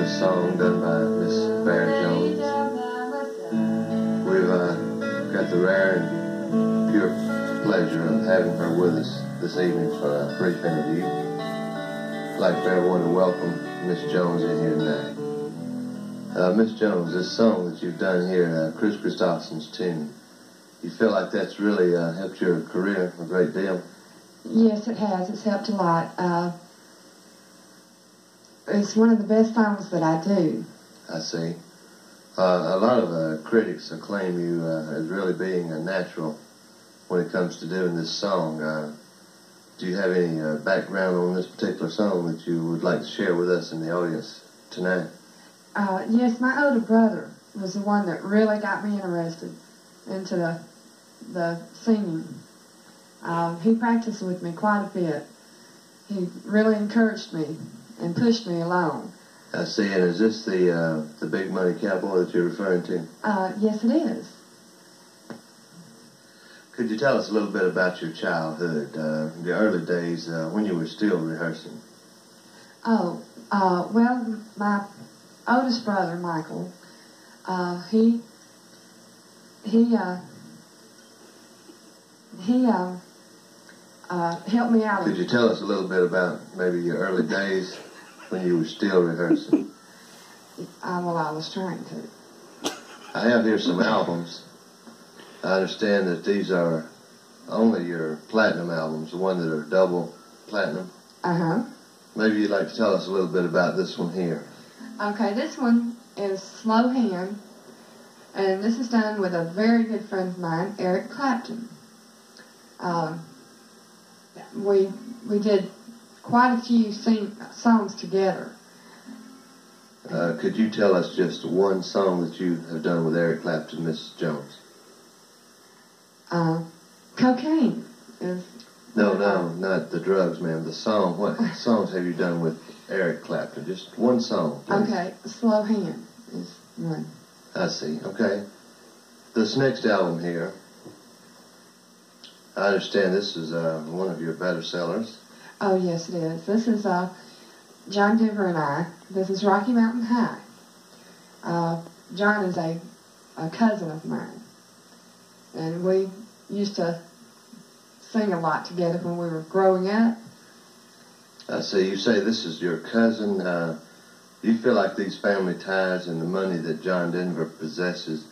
a song done by Miss Bear Jones. We've got the rare and pure pleasure of having her with us this evening for a brief interview. I'd like for everyone to welcome Miss Jones in here tonight. Miss Jones, this song that you've done here, Chris Christopherson's tune, you feel like that's really helped your career a great deal? Yes, it has. It's helped a lot. It's one of the best songs that I do. I see. A lot of critics acclaim you as really being a natural when it comes to doing this song. Do you have any background on this particular song that you would like to share with us in the audience tonight? Yes, my older brother was the one that really got me interested into the singing. He practiced with me quite a bit. He really encouraged me and pushed me along. I see. And is this the Big Money Cowboy that you're referring to? Yes, it is. Could you tell us a little bit about your childhood, the early days when you were still rehearsing? Oh, well, my oldest brother, Michael, he helped me out. Could you tell us a little bit about maybe your early days when you were still rehearsing? Well, I was trying to. I have here some albums. I understand that these are only your platinum albums, the one that are double platinum. Uh-huh. Maybe you'd like to tell us a little bit about this one here. Okay, this one is Slow Hand, and this is done with a very good friend of mine, Eric Clapton. We did quite a few songs together. Could you tell us just one song that you have done with Eric Clapton, Miss Jones? Cocaine is... No, not the drugs, ma'am. The song. What songs have you done with Eric Clapton? Just one song, please. Okay, Slow Hand is one. I see. Okay. This next album here, I understand this is one of your better sellers. Oh, yes, it is. This is John Denver and I. This is Rocky Mountain High. John is a cousin of mine. And we used to sing a lot together when we were growing up. I see. You say this is your cousin. Do you feel like these family ties and the money that John Denver possesses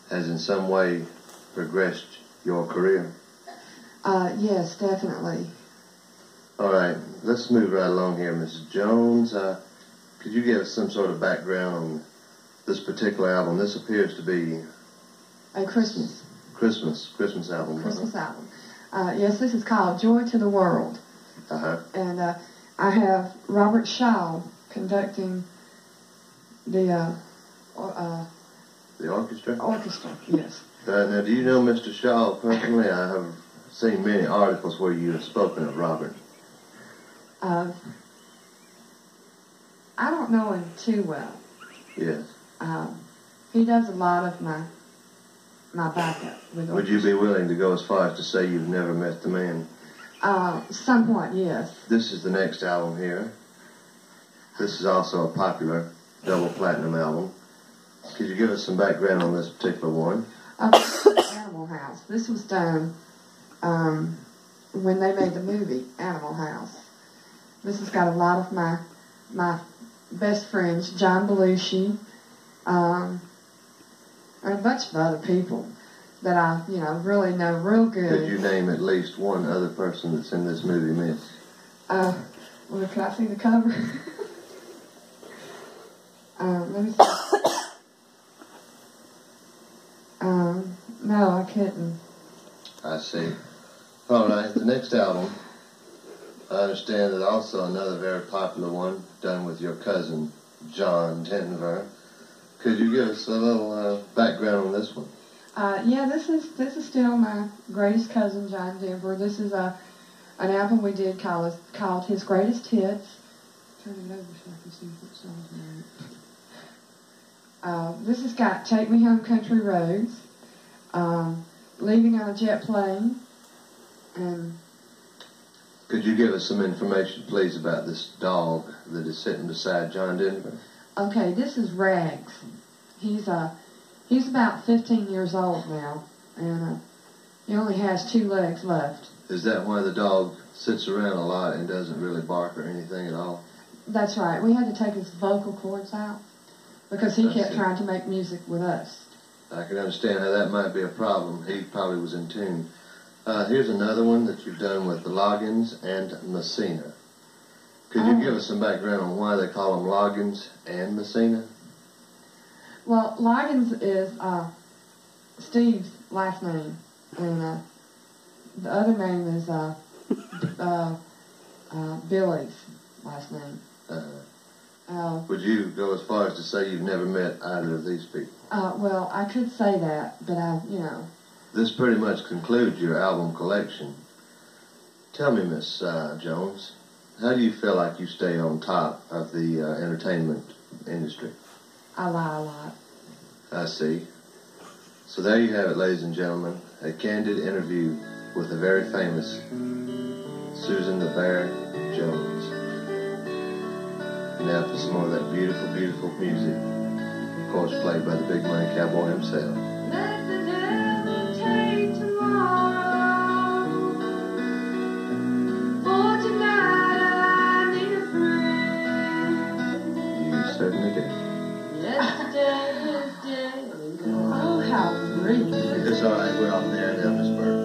has in some way progressed your career? Yes, definitely. All right. Let's move right along here, Mrs. Jones. Could you give us some sort of background on this particular album? This appears to be... A Christmas album. Christmas album. Yes, this is called Joy to the World. Uh-huh. And I have Robert Shaw conducting the orchestra? Orchestra, yes. Now, do you know Mr. Shaw personally? I have seen many articles where you have spoken of Robert. I don't know him too well. Yes. He does a lot of my backup with orchestra. Would you be willing to go as far as to say you've never met the man? Somewhat, yes. This is the next album here. This is also a popular double platinum album. Could you give us some background on this particular one? Animal House. This was done when they made the movie Animal House. This has got a lot of my best friends, John Belushi, and a bunch of other people that I, really know real good. Could you name at least one other person that's in this movie, Miss? Well, can I see the cover? Let me see. No, I couldn't. I see. All right, the next album, I understand that also another very popular one done with your cousin, John Denver. Could you give us a little background on this one? Yeah, this is still my greatest cousin, John Denver. This is an album we did called His Greatest Hits. Turn it over so I can see what songs are in it. This has got Take Me Home Country Roads, Leaving on a Jet Plane, and... Could you give us some information, please, about this dog that is sitting beside John Denver? Okay, this is Rags. He's about 15 years old now, and he only has 2 legs left. Is that why the dog sits around a lot and doesn't really bark or anything at all? That's right. We had to take his vocal cords out because he kept trying to make music with us. I can understand how that might be a problem. He probably was in tune. Here's another one that you've done with the Loggins and Messina. Could you give us some background on why they call them Loggins and Messina? Well, Loggins is Steve's last name, and the other name is Billy's last name. Would you go as far as to say you've never met either of these people? Well, I could say that, but This pretty much concludes your album collection. Tell me, Miss Jones, how do you feel like you stay on top of the entertainment industry? I lie a lot. I see. So there you have it, ladies and gentlemen, a candid interview with the very famous Susan the Bear Jones. Now for some more of that beautiful, beautiful music, of course played by the Big Money Cowboy himself. Let the devil take tomorrow, for tonight I need a friend. You certainly do. Yesterday is dead. Oh, how rude. It's all right, we're off there now, Miss Burke.